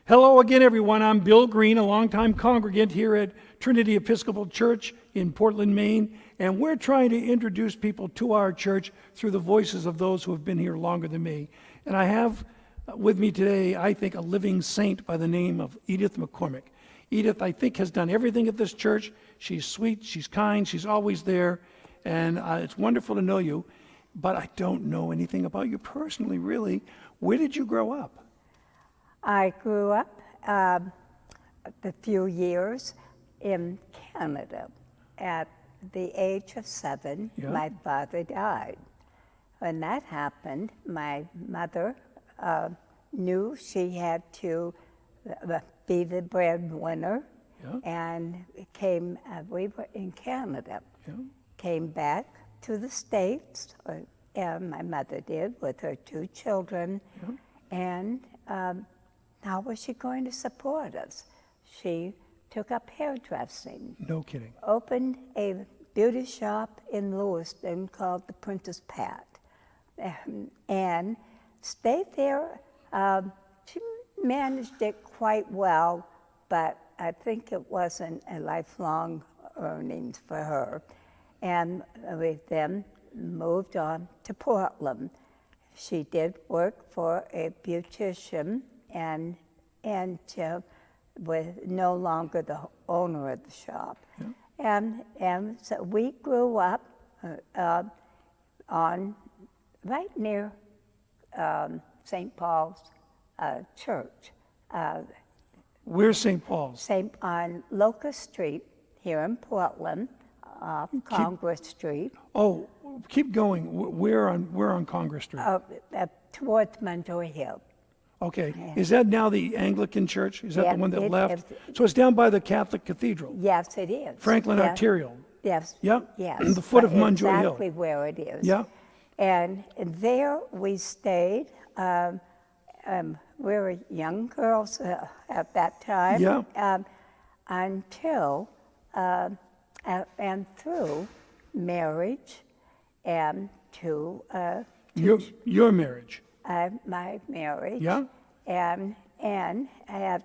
Hello again, everyone. I'm Bill Green, a longtime congregant here at Trinity Episcopal Church in Portland, Maine, and we're trying to introduce people to our church through the voices of those who have been here longer than me. And I have with me today, I think, a living saint by the name of Edith McCormick. Edith, I think, has done everything at this church. She's sweet, she's kind, she's always there, and it's wonderful to know you. But I don't know anything about you personally, really. Where did you grow up? I grew up a few years in Canada. At the age of 7, my father died. When that happened, my mother knew she had to be the breadwinner, and we were in Canada. Came back to the States, and my mother did, with her 2 children, and how was she going to support us? She took up hairdressing. No kidding. Opened a beauty shop in Lewiston called the Prentice Pat, and stayed there. She managed it quite well, but I think it wasn't a lifelong earnings for her. And we then moved on to Portland. She did work for a beautician and was no longer the owner of the shop. And so we grew up right near St. Paul's Church. Where's St. Paul's? On Locust Street here in Portland, off Congress Street. Oh, keep going. Where on Congress Street? Towards Montour Hill. Okay. Yeah. Is that now the Anglican Church? Is that the one that left? So it's down by the Catholic Cathedral? Yes, it is. Franklin Arterial? Yes. Yeah? Yes. The foot of Montour Hill? Exactly where it is. Yeah? And there we stayed. We were young girls at that time. Yeah. Until and through marriage and to your marriage? my marriage. Yeah. And I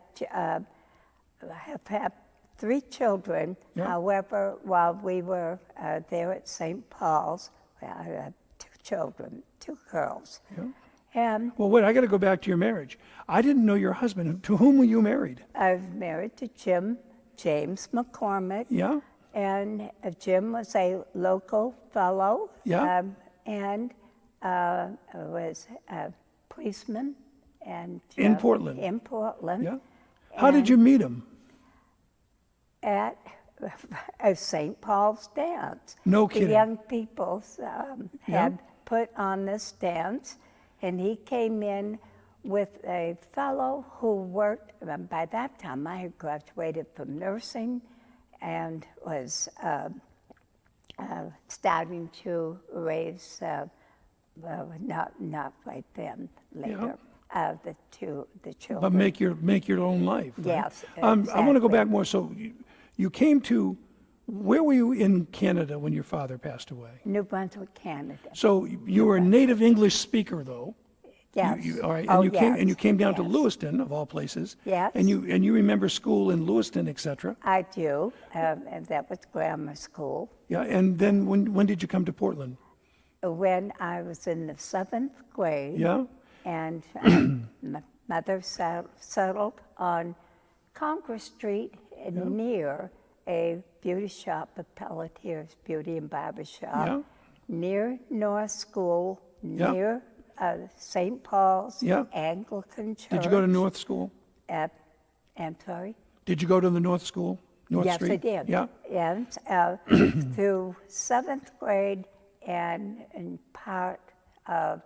have had 3 children. Yeah. However, while we were there at St. Paul's, I had 2 children, 2 girls. Yeah. And Well, wait, I got to go back to your marriage. I didn't know your husband. To whom were you married? I was married to James McCormick. Yeah? And Jim was a local fellow. Yeah. And was a policeman. And In Portland? In Portland. Yeah. How did you meet him? At a St. Paul's dance. No kidding. The young people had put on this dance, and he came in with a fellow who worked, by that time I had graduated from nursing and was starting to raise, not right then, later, the children. But make your own life. Right? Yes, I want to go exactly. back more. So you came to, where were you in Canada when your father passed away? New Brunswick, Canada. So you were a native English speaker, though. Yes. All right. Oh, And you came down to yes. Lewiston, of all places. Yes. And you remember school in Lewiston, etc. I do, and that was grammar school. Yeah. And then when did you come to Portland? When I was in the 7th grade, Yeah. and my mother settled on Congress Street near a beauty shop, a Pelletier's Beauty and Barber Shop, near North School, near St. Paul's Anglican Church. Did you go to North School? I'm sorry? Did you go to the North School? North Street? Yes, I did. Yeah. And through 7th grade and part of,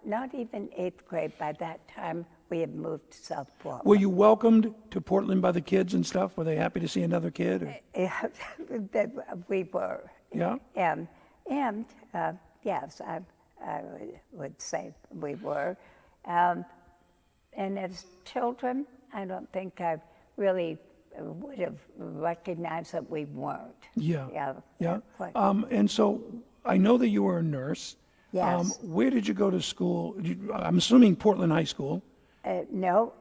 not even 8th grade, by that time we had moved to South Portland. Were you welcomed to Portland by the kids and stuff? Were they happy to see another kid? Or? We were. Yeah. And yes, I would say we were. And as children, I don't think I really would have recognized that we weren't. Yeah. Quite. And so I know that you were a nurse. Yes. Where did you go to school? I'm assuming Portland High School. No,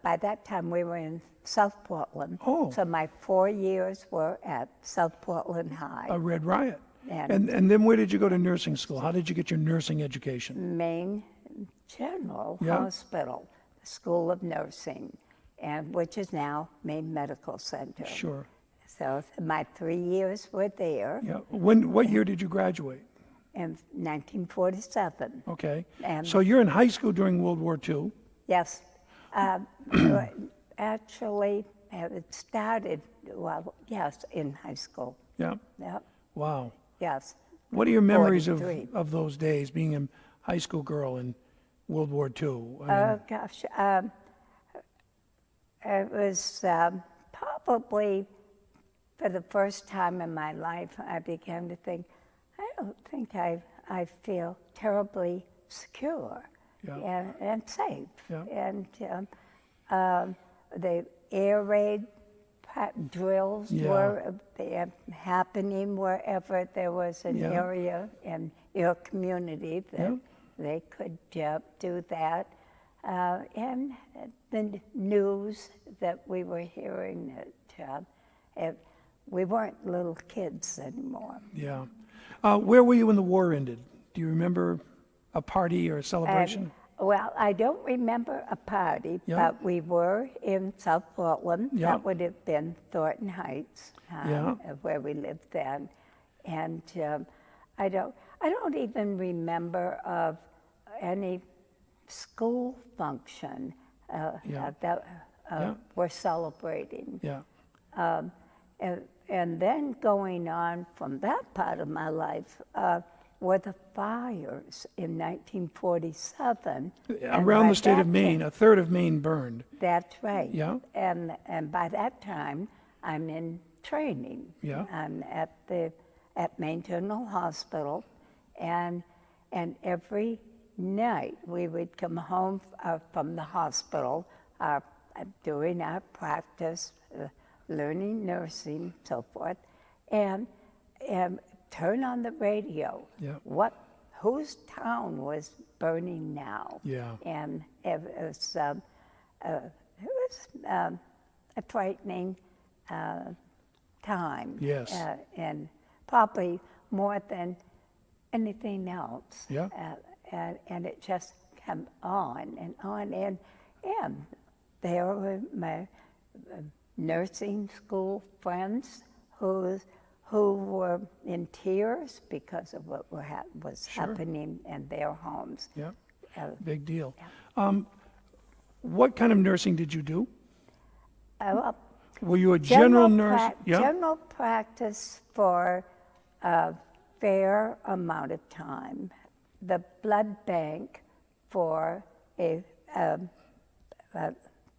by that time we were in South Portland. Oh. So my 4 years were at South Portland High, Red Riot. And- And then where did you go to nursing school? How did you get your nursing education? Maine General Yeah. Hospital, School of Nursing, and which is now Maine Medical Center. Sure. So my 3 years were there Yeah. What year did you graduate? in 1947. Okay. And- So you're in high school during World War II. Yes. Actually, it started, well, yes, in high school. Yeah. Yep, Wow. yes. What are your memories 43. of those days, being a high school girl in World War II? Oh, gosh. It was probably for the first time in my life, I began to think, I don't think I feel terribly secure Yeah. and safe. Yeah. And the air raid drills Yeah. were happening wherever there was an Yeah. area in your community that Yeah. they could do that. And the news that we were hearing, that we weren't little kids anymore. Yeah. Where were you when the war ended? Do you remember a party or a celebration? Well, I don't remember a party, Yeah. but we were in South Portland. Yeah. That would have been Thornton Heights, Yeah. where we lived then. And I don't even remember of any school function Yeah. that Yeah. we're celebrating. Yeah. And then going on from that part of my life were the fires in 1947. And Around by the state of that Maine, time- a third of Maine burned. That's right. Yeah. And by that time, I'm in training. Yeah. I'm at Maine General Hospital, and every night we would come home from the hospital, doing our practice, learning nursing, so forth, and turn on the radio. Yeah. Whose town was burning now? Yeah. And it was a frightening time. Yes. And probably more than anything else. Yeah. And it just came on and on. And there were my nursing school friends who were in tears because of what was Sure. happening in their homes. Yeah. Uh, Big deal. What kind of nursing did you do? well, Were you a general nurse? General practice for a fair amount of time. The blood bank for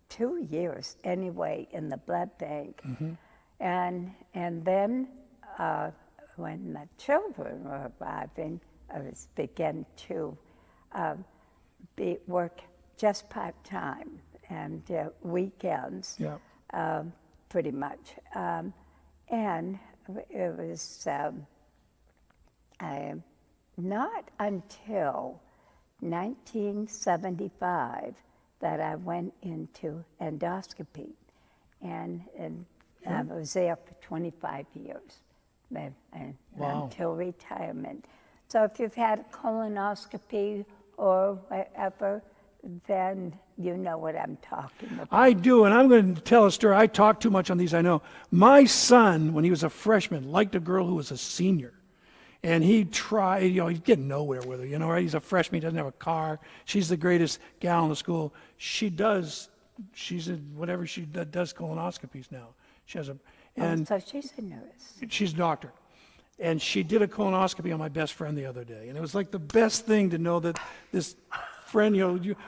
2 years anyway in the blood bank. Mm-hmm. And then when the children were arriving, I began to work just part-time and weekends. Yeah. Pretty much. And it was not until 1975 that I went into endoscopy. And I was there for 25 years Wow. until retirement. So if you've had a colonoscopy or whatever, then you know what I'm talking about. I do, and I'm going to tell a story. I talk too much on these, I know. My son, when he was a freshman, liked a girl who was a senior. And he tried, he's getting nowhere with her, right? He's a freshman, he doesn't have a car. She's the greatest gal in the school. She's whatever she does colonoscopies now. She has So she's a nurse. she's a doctor. And she did a colonoscopy on my best friend the other day. And it was like the best thing to know that this friend,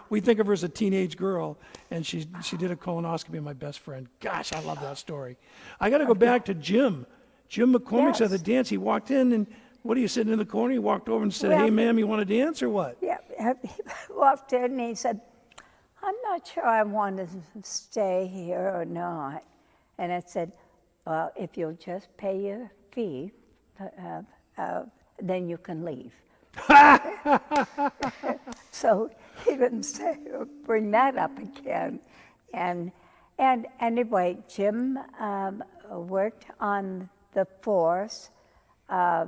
we think of her as a teenage girl, and she did a colonoscopy on my best friend. Gosh, I love that story. I got to go back to Jim. Jim McCormick's at the Yes. dance. He walked in, and what are you sitting in the corner? He walked over and said, Well, "Hey, ma'am, you want to dance or what?" Yeah, he walked in and he said, "I'm not sure I want to stay here or not." And I said, "Well, if you'll just pay your fee, then you can leave." So he didn't say, bring that up again. And anyway, Jim worked on the force. I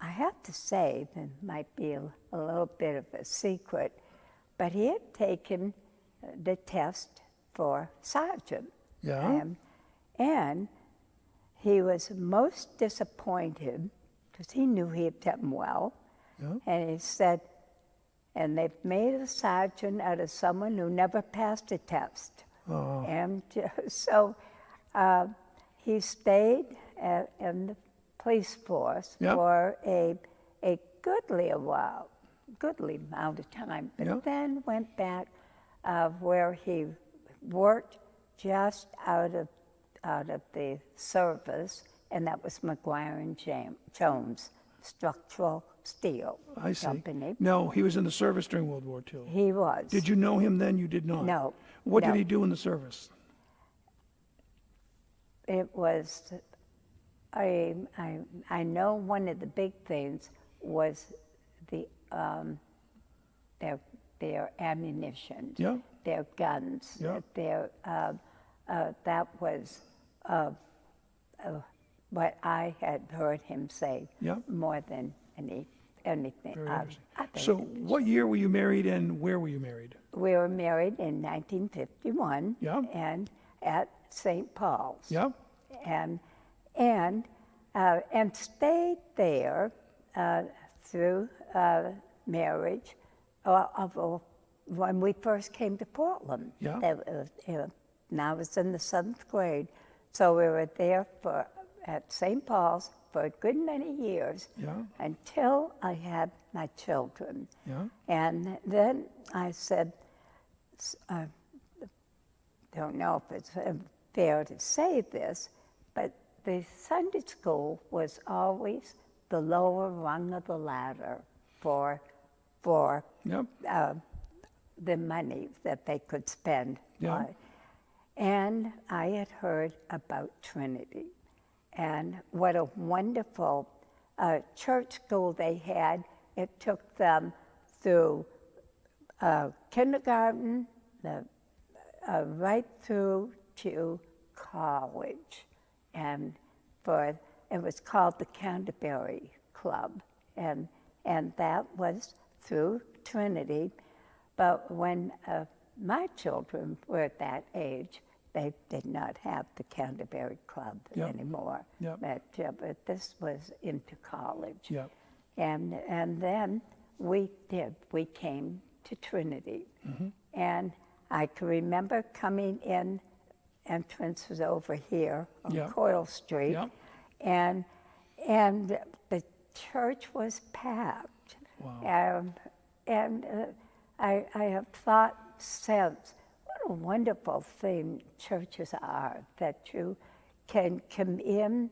have to say, it might be a little bit of a secret, but he had taken the test for sergeant. Yeah. And he was most disappointed because he knew he had done well. Yeah. And he said, and they've made a sergeant out of someone who never passed a test. Oh. And so he stayed in the police force Yep. for a goodly amount of time, but Yep. then went back where he worked just out of the service, and that was McGuire and Jones Structural Steel I see. Company. No, he was in the service during World War II. He was. Did you know him then? You did not? No. What no. did he do in the service? It was, I know one of the big things was their ammunition, Yeah. their guns, Yeah. that was what I had heard him say Yeah. more than anything. Very interesting. other So than- what year were you married and where were you married? We were married in 1951 Yeah. and at St. Paul's. Yeah. And stayed there through marriage when we first came to Portland. Yeah. And I was in the 7th grade, so we were there at St. Paul's for a good many years Yeah. until I had my children. Yeah. And then I said, don't know if it's fair to say this, but the Sunday school was always the lower rung of the ladder for Yep. the money that they could spend. Yeah. And I had heard about Trinity and what a wonderful church school they had. It took them through kindergarten, right through to college. And it was called the Canterbury Club. And that was through Trinity. But when my children were at that age, they did not have the Canterbury Club Yep. anymore. Yep. But this was into college. Yep. And then we came to Trinity. Mm-hmm. And I can remember coming in, entrance was over here on Yep. Coyle Street. Yep. And the church was packed. Wow. I have thought since, what a wonderful thing churches are, that you can come in,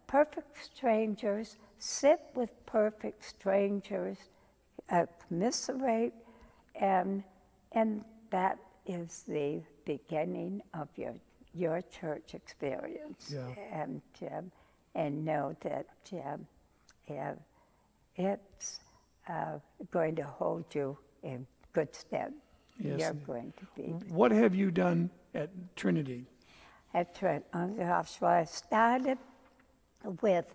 perfect strangers, sit with perfect strangers, commiserate, and that is the beginning of your church experience. Yeah. And know that it's going to hold you in good stead. Yes. You're going to be What have you done at Trinity? at Trent. Oh gosh, well, I started with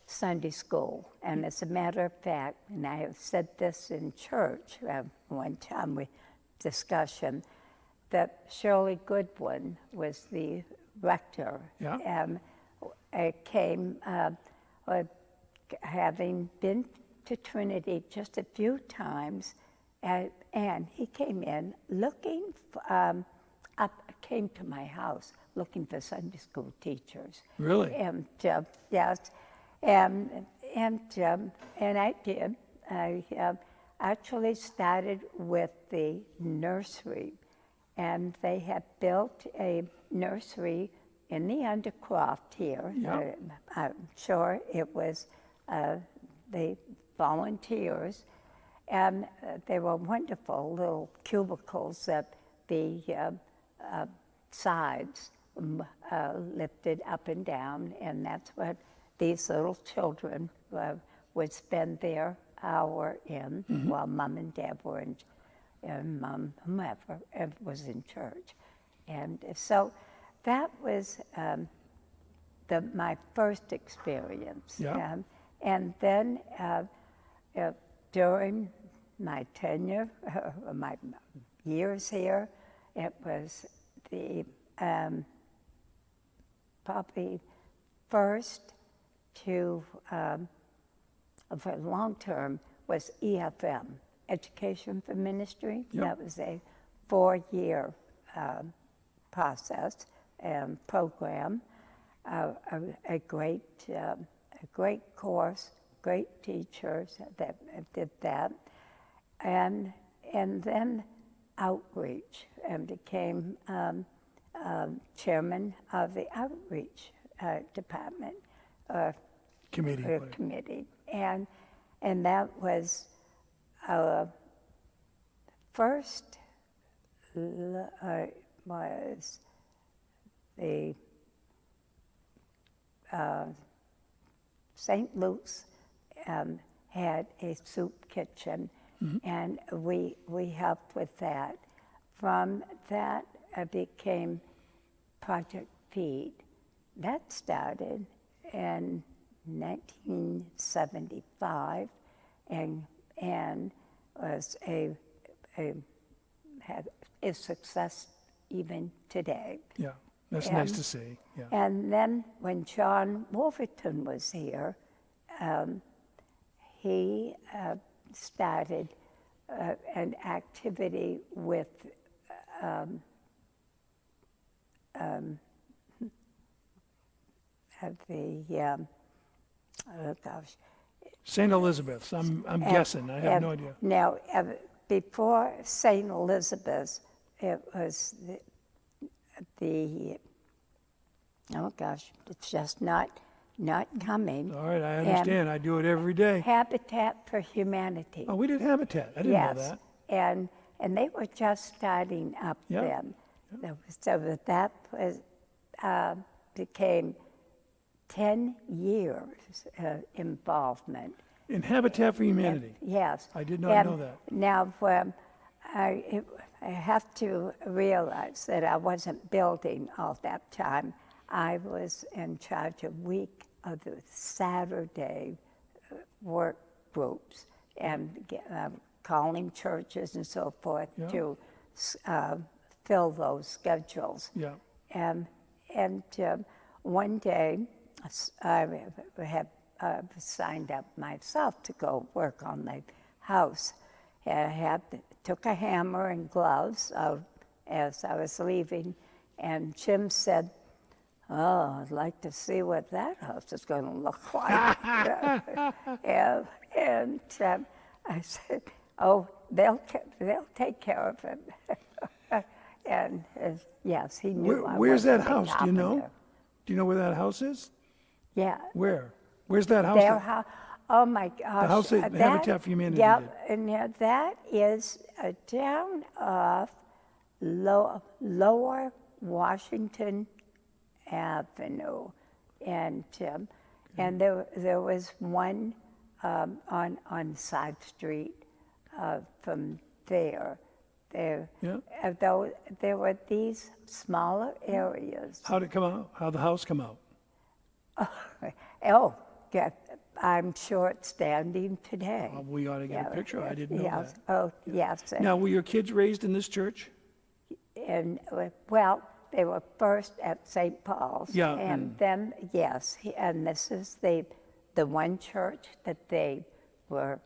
Sunday school, and as a matter of fact, and I have said this in church one time with discussion, that Shirley Goodwin was the rector. Yeah. It came, having been to Trinity just a few times, and he came in looking came to my house looking for Sunday school teachers. Really? And yes, and I did. I actually started with the nursery, and they had built a nursery in the Undercroft here. Yeah. I'm sure it was the volunteers, and they were wonderful little cubicles that the sides lifted up and down, and that's what these little children would spend their hour in while Mom and Dad were and Mom, whomever was in church. And so that was my first experience. Yeah. And then during my tenure, my years here, it was the probably first to, for long term, was EFM, Education for Ministry. Yep. That was a 4-year process and program. A great course, great teachers that did that, and then outreach, and became chairman of the outreach department Committee. And that was first was the St. Luke's had a soup kitchen, and we helped with that. From that, I became Project Feed. That started in 1975, and was had a success even today. Yeah, that's nice to see. Yeah. And then when John Wolverton was here, he started an activity with St. Elizabeth's, I'm guessing, I have no idea. Now, before St. Elizabeth's, it was it's just not coming. All right, I understand. I do it every day. Habitat for Humanity. Oh, we did Habitat. I didn't know that. And they were just starting up then. So that was became 10 years involvement. In Habitat for Humanity? Yes. I did not know that. Now, I have to realize that I wasn't building all that time. I was in charge a week of the Saturday work groups and calling churches and so forth to fill those schedules. Yeah. And one day, I had signed up myself to go work on the house. I took a hammer and gloves as I was leaving, and Jim said, "Oh, I'd like to see what that house is going to look like." and I said, "Oh, they'll take care of it." And yes, he knew. Where's that house? Do you know? Do you know where that house is? Yeah. Where? Where's that house? Their house. Oh my gosh. The house that Habitat for Humanity yeah, did. and that is down off Lower Washington Avenue, and there was one on Side Street from there. Though there were these smaller areas. How'd it come out? How'd the house come out? Yeah, I'm sure it's standing today. We ought to get a picture. I didn't know that. Oh, yes. Now, were your kids raised in this church? And well, they were first at St. Paul's. Yeah. And then, yes, and this is the one church that they were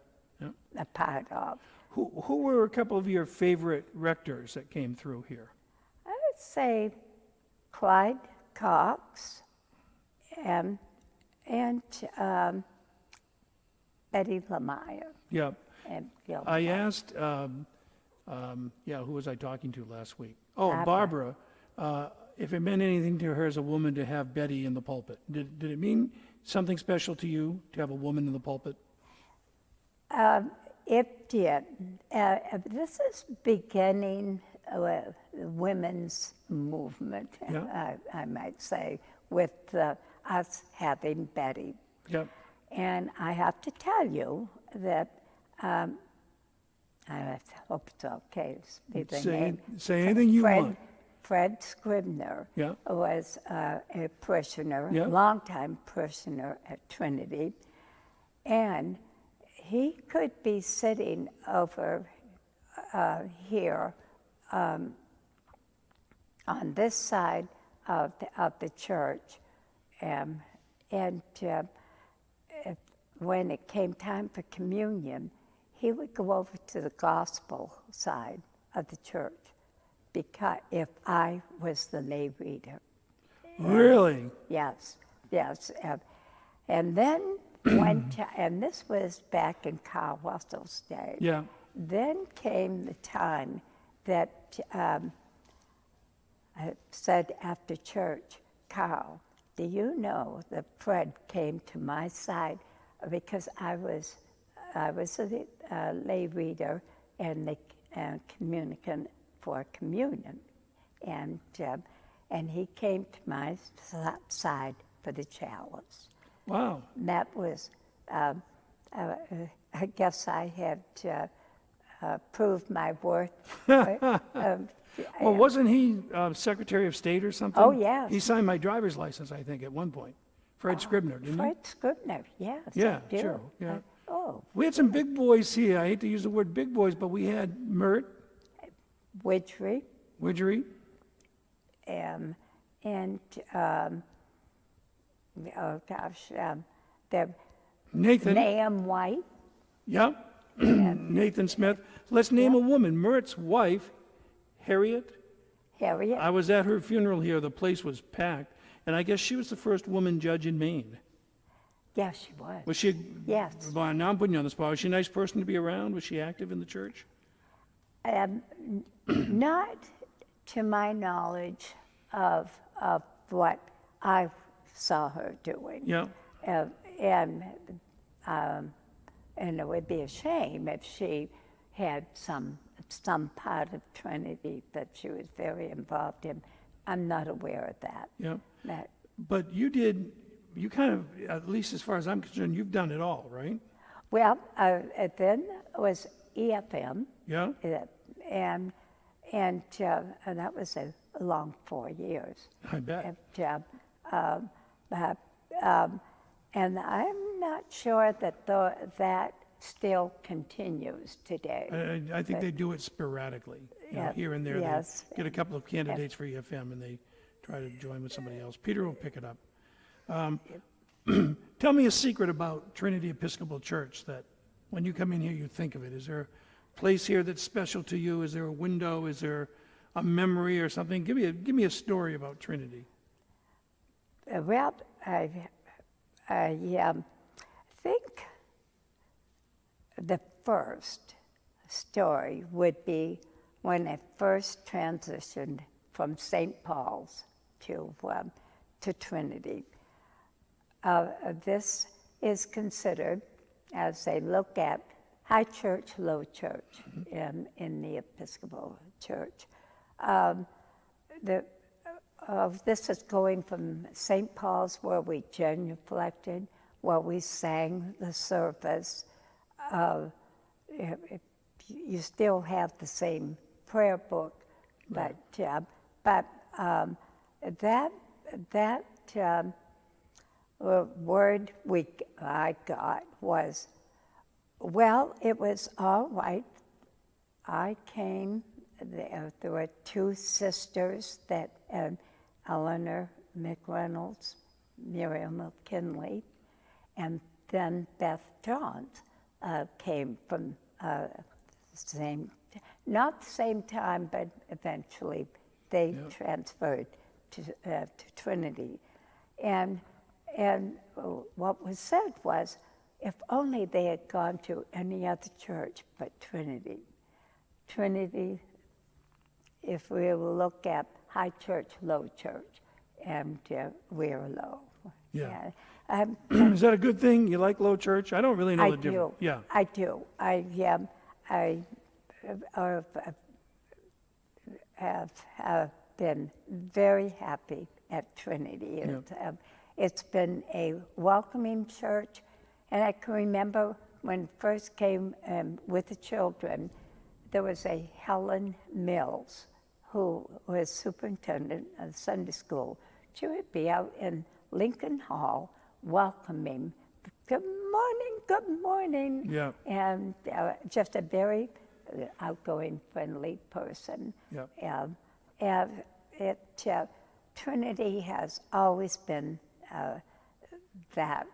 a part of. Who were a couple of your favorite rectors that came through here? I would say Clyde Cox and Betty Lamaya. Yeah. And Gil. I asked, who was I talking to last week? Oh, Barbara, if it meant anything to her as a woman to have Betty in the pulpit. Did it mean something special to you to have a woman in the pulpit? It did. This is beginning the women's movement, I might say, with us having Betty. Yep. And I have to tell you that I hope it's okay to speak the name. Say anything you Fred, want. Fred Scribner Yeah. was a parishioner, Yeah. longtime parishioner at Trinity, and he could be sitting over here on this side of the church, and when it came time for communion, he would go over to the gospel side of the church, because if I was the lay reader. Really? Yes. And then and this was back in Carl Russell's day. Yeah. Then came the time that I said after church, Carl, do you know that Fred came to my side because I was a lay reader and the communicant for communion, and he came to my side for the chalice. Wow. And that was, I guess I had proved my worth. Well, wasn't he Secretary of State or something? Oh, yes. He signed my driver's license, I think, at one point. Fred Scribner, didn't Fred Scribner, yes. Yeah, I do. sure, yeah. Oh, he? We had some big boys here. I hate to use the word big boys, but we had Mert, Widgery, Widgery, and oh gosh, the Nathan. Nahum White. Yeah. Nathan Smith. Let's name a woman. Mert's wife, Harriet. Harriet. I was at her funeral here. The place was packed. And I guess she was the first woman judge in Maine. Yes, she was. Was she? Yes. Well, now I'm putting you on the spot. Was she a nice person to be around? Was she active in the church? Not to my knowledge of what I saw her doing. Yeah. And it would be a shame if she had some part of Trinity that she was very involved in. I'm not aware of that. Yeah. That- But you kind of, at least as far as I'm concerned, you've done it all, right? Well, then it was EFM. Yeah. And that was a long 4 years. I bet. And I'm not sure that that still continues today. I think they do it sporadically, Yeah, here and there. yes. They get a couple of candidates for EFM and they try to join with somebody else. Peter will pick it up. Tell me a secret about Trinity Episcopal Church that when you come in here you think of it. Is there a place here that's special to you? Is there a window? Is there a memory or something? Give me a story about Trinity. Well, I think the first story would be when I first transitioned from St. Paul's to Trinity. This is considered, as they look at high church, low church in the Episcopal Church. This is going from St. Paul's, where we genuflected, where we sang the service. You still have the same prayer book, but that word I got was, well, it was all right. I came. There were two sisters that. Eleanor McReynolds, Miriam McKinley, and then Beth Johns came from not the same time, but eventually they transferred to Trinity. And what was said was, if only they had gone to any other church but Trinity. Trinity, if we look at high church, low church, and we're low. Yeah. Yeah. Is that a good thing? You like low church? I don't really know the difference. Yeah. I do. I have been very happy at Trinity. Yeah. It's been a welcoming church, and I can remember when I first came with the children, there was a Helen Mills who was superintendent of Sunday school. She would be out in Lincoln Hall welcoming, good morning, good morning. Yeah. And just a very outgoing, friendly person. Yeah. And Trinity has always been that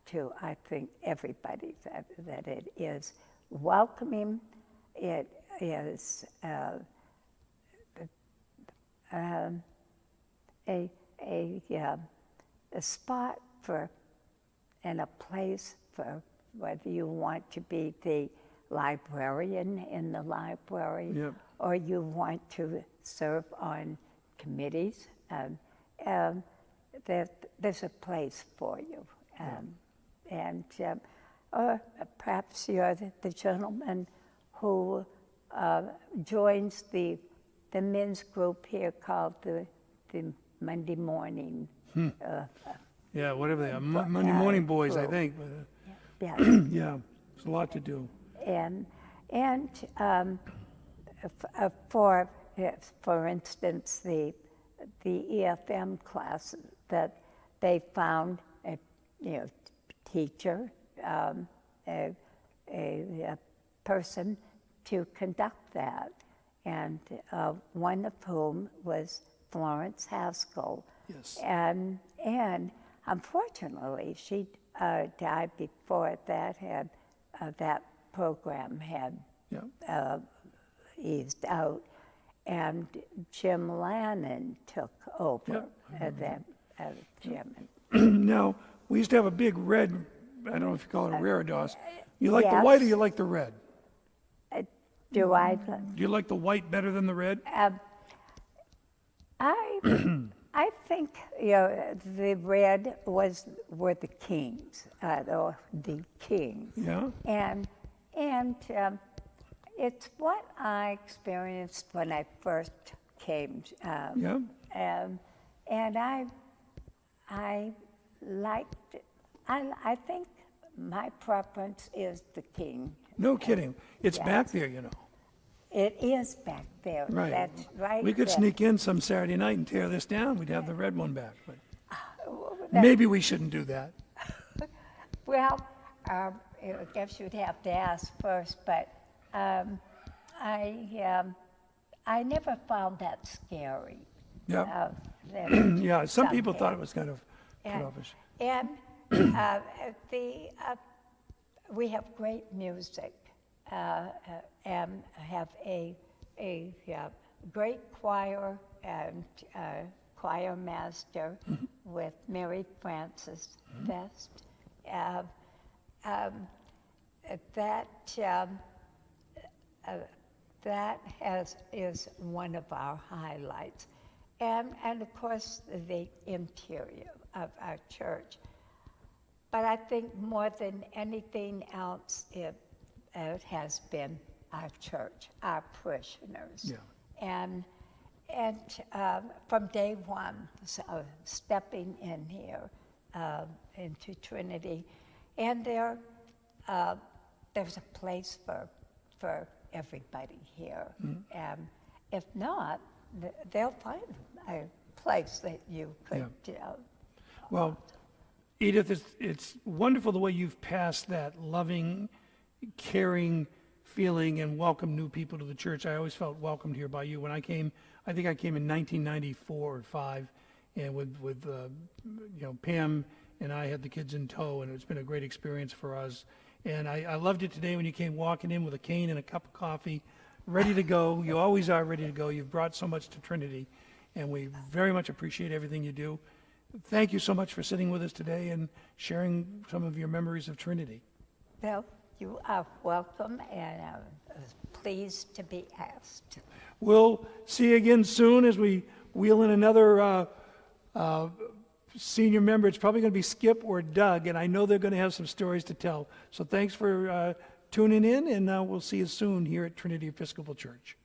to, I think, everybody, that it is welcoming. It is a spot for, and a place for whether you want to be the librarian in the library, Yep. or you want to serve on committees. There's a place for you. Or perhaps you're the gentleman who joins the men's group here called the Monday morning. Yeah, whatever they are. Monday morning boys, I group. think. But, Yes. yeah, there's a lot to do. For instance, the EFM classes, that they found a teacher, a person to conduct that, and one of whom was Florence Haskell. Yes. And unfortunately, she died before that program had Yeah. eased out, and Jim Lannon took over as chairman. Now, we used to have a big red, I don't know if you call it a Reredos. You like the yes. white or you like the red? Do I? Do you like the white better than the red? I think the red were the kings, or the king. Yeah. And it's what I experienced when I first came. Yeah. And I liked it. I think my preference is the king. No kidding. It's Yes. back there, you know. It is back there. Right. That's right. We could there. sneak in some Saturday night and tear this down. We'd have the red one back. But That- maybe we shouldn't do that. Well, I guess you'd have to ask first, but I never found that scary. Yeah. That Yeah. Some people something. thought it was kind of put And, offish. and we have great music and have a great choir and choir master with Mary Frances Best. That is one of our highlights. And of course, the interior of our church. But I think more than anything else, it has been our church, our parishioners. Yeah. And from day one, so stepping in here into Trinity, and there's a place for everybody here. If not, they'll find a place that you could. Well, Edith, it's wonderful the way you've passed that loving, caring feeling and welcome new people to the church. I always felt welcomed here by you. When I came, I think I came in 1994 or 5, and with Pam and I had the kids in tow, and it's been a great experience for us. And I loved it today when you came walking in with a cane and a cup of coffee, ready to go. You always are ready to go. You've brought so much to Trinity, and we very much appreciate everything you do. Thank you so much for sitting with us today and sharing some of your memories of Trinity. Well, you are welcome, and I was pleased to be asked. We'll see you again soon as we wheel in another senior member. It's probably going to be Skip or Doug, and I know they're going to have some stories to tell. So thanks for tuning in, and we'll see you soon here at Trinity Episcopal Church.